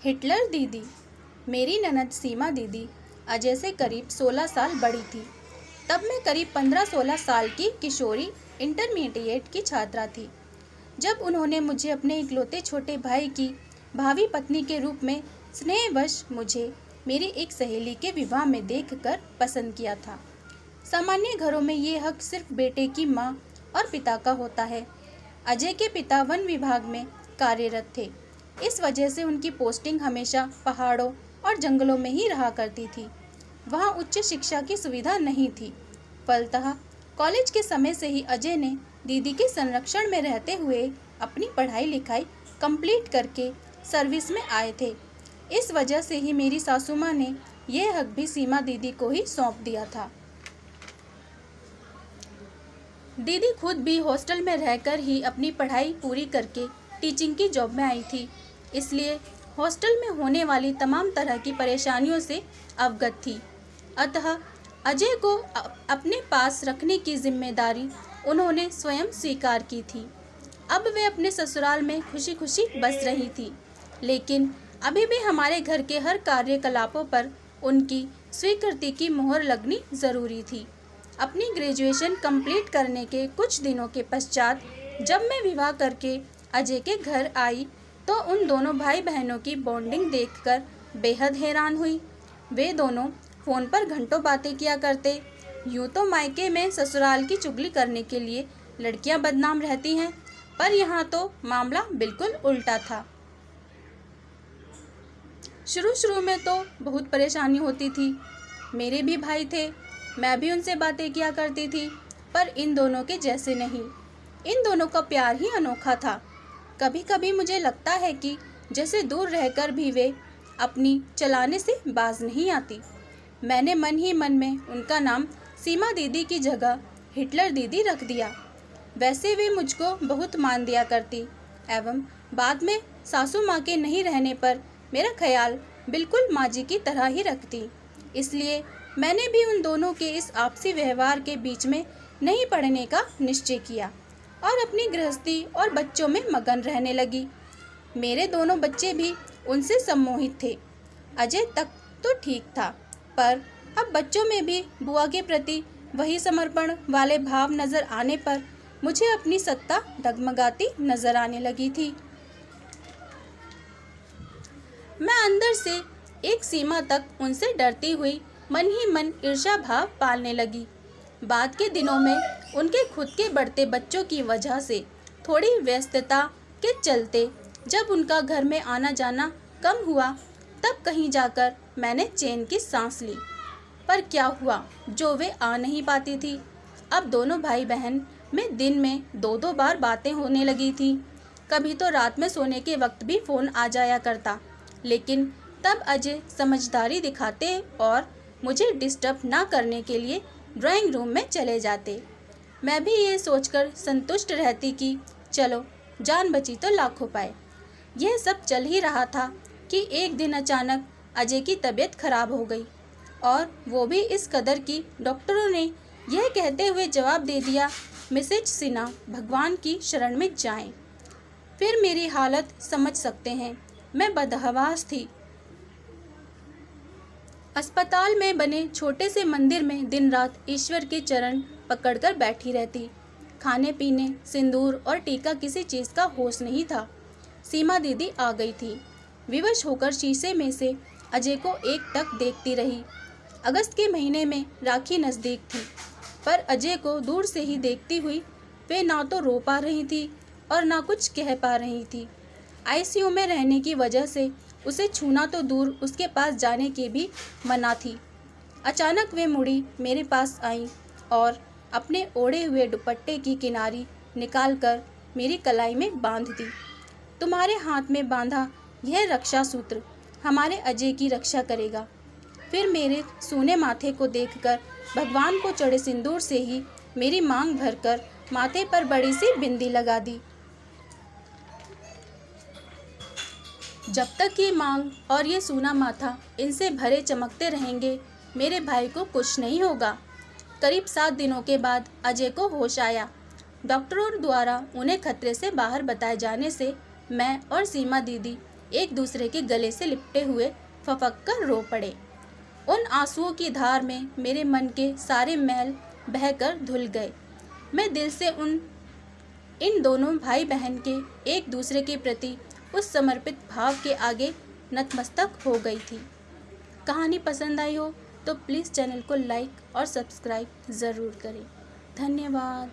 Hitler दीदी। मेरी ननद सीमा दीदी अजय से करीब 16 साल बड़ी थी। तब मैं करीब 15-16 साल की किशोरी इंटरमीडिएट की छात्रा थी जब उन्होंने मुझे अपने इकलौते छोटे भाई की भावी पत्नी के रूप में स्नेहवश मुझे मेरी एक सहेली के विवाह में देखकर पसंद किया था। सामान्य घरों में ये हक सिर्फ बेटे की माँ और पिता का होता है। अजय के पिता वन विभाग में कार्यरत थे। इस वजह से उनकी पोस्टिंग हमेशा पहाड़ों और जंगलों में ही रहा करती थी। वहाँ उच्च शिक्षा की सुविधा नहीं थी। फलतः कॉलेज के समय से ही अजय ने दीदी के संरक्षण में रहते हुए अपनी पढ़ाई लिखाई कंप्लीट करके सर्विस में आए थे। इस वजह से ही मेरी सासू माँ ने यह हक भी सीमा दीदी को ही सौंप दिया था। दीदी खुद भी हॉस्टल में रहकर ही अपनी पढ़ाई पूरी करके टीचिंग की जॉब में आई थी, इसलिए हॉस्टल में होने वाली तमाम तरह की परेशानियों से अवगत थी। अतः अजय को अपने पास रखने की जिम्मेदारी उन्होंने स्वयं स्वीकार की थी। अब वे अपने ससुराल में खुशी खुशी बस रही थी, लेकिन अभी भी हमारे घर के हर कार्यकलापों पर उनकी स्वीकृति की मोहर लगनी ज़रूरी थी। अपनी ग्रेजुएशन कंप्लीट करने के कुछ दिनों के पश्चात जब मैं विवाह करके अजय के घर आई तो उन दोनों भाई बहनों की बॉन्डिंग देखकर बेहद हैरान हुई। वे दोनों फ़ोन पर घंटों बातें किया करते। यूँ तो मायके में ससुराल की चुगली करने के लिए लड़कियां बदनाम रहती हैं, पर यहाँ तो मामला बिल्कुल उल्टा था। शुरू में तो बहुत परेशानी होती थी। मेरे भी भाई थे, मैं भी उनसे बातें किया करती थी, पर इन दोनों के जैसे नहीं। इन दोनों का प्यार ही अनोखा था। कभी कभी मुझे लगता है कि जैसे दूर रहकर भी वे अपनी चलाने से बाज नहीं आती। मैंने मन ही मन में उनका नाम सीमा दीदी की जगह हिटलर दीदी रख दिया। वैसे वे मुझको बहुत मान दिया करती एवं बाद में सासू माँ के नहीं रहने पर मेरा ख्याल बिल्कुल माँ जी की तरह ही रखती। इसलिए मैंने भी उन दोनों के इस आपसी व्यवहार के बीच में नहीं पड़ने का निश्चय किया और अपनी गृहस्थी और बच्चों में मगन रहने लगी। मेरे दोनों बच्चे भी उनसे सम्मोहित थे। अजय तक तो ठीक था, पर अब बच्चों में भी बुआ के प्रति वही समर्पण वाले भाव नजर आने पर मुझे अपनी सत्ता डगमगाती नजर आने लगी थी। मैं अंदर से एक सीमा तक उनसे डरती हुई मन ही मन ईर्ष्या भाव पालने लगी। बाद के दिनों में उनके खुद के बढ़ते बच्चों की वजह से थोड़ी व्यस्तता के चलते जब उनका घर में आना जाना कम हुआ, तब कहीं जाकर मैंने चैन की सांस ली। पर क्या हुआ, जो वे आ नहीं पाती थी। अब दोनों भाई बहन में दिन में 2-2 बार बातें होने लगी थी। कभी तो रात में सोने के वक्त भी फ़ोन आ जाया करता, लेकिन तब अजय समझदारी दिखाते और मुझे डिस्टर्ब ना करने के लिए ड्राइंग रूम में चले जाते। मैं भी ये सोचकर संतुष्ट रहती कि चलो जान बची तो लाखों पाए। यह सब चल ही रहा था कि एक दिन अचानक अजय की तबीयत खराब हो गई, और वो भी इस कदर कि डॉक्टरों ने यह कहते हुए जवाब दे दिया, मिसेज सिन्हा भगवान की शरण में जाएं। फिर मेरी हालत समझ सकते हैं। मैं बदहवास थी। अस्पताल में बने छोटे से मंदिर में दिन रात ईश्वर के चरण पकड़कर बैठी रहती। खाने पीने, सिंदूर और टीका किसी चीज़ का होश नहीं था। सीमा दीदी आ गई थी। विवश होकर शीशे में से अजय को एकटक देखती रही। अगस्त के महीने में राखी नज़दीक थी, पर अजय को दूर से ही देखती हुई वे ना तो रो पा रही थी और ना कुछ कह पा रही थी। आईसीयू में रहने की वजह से उसे छूना तो दूर, उसके पास जाने की भी मना थी। अचानक वे मुड़ी मेरे पास आई और अपने ओढ़े हुए दुपट्टे की किनारी निकालकर मेरी कलाई में बांध दी। तुम्हारे हाथ में बांधा यह रक्षा सूत्र हमारे अजय की रक्षा करेगा। फिर मेरे सूने माथे को देखकर भगवान को चढ़े सिंदूर से ही मेरी मांग भरकर माथे पर बड़ी सी बिंदी लगा दी। जब तक ये मांग और ये सूना माथा इनसे भरे चमकते रहेंगे, मेरे भाई को कुछ नहीं होगा। करीब 7 दिनों के बाद अजय को होश आया। डॉक्टरों द्वारा उन्हें खतरे से बाहर बताए जाने से मैं और सीमा दीदी एक दूसरे के गले से लिपटे हुए फपक कर रो पड़े। उन आंसुओं की धार में मेरे मन के सारे मैल बहकर धुल गए। मैं दिल से इन दोनों भाई बहन के एक दूसरे के प्रति उस समर्पित भाव के आगे नतमस्तक हो गई थी। कहानी पसंद आई हो तो प्लीज़ चैनल को लाइक और सब्सक्राइब ज़रूर करें। धन्यवाद।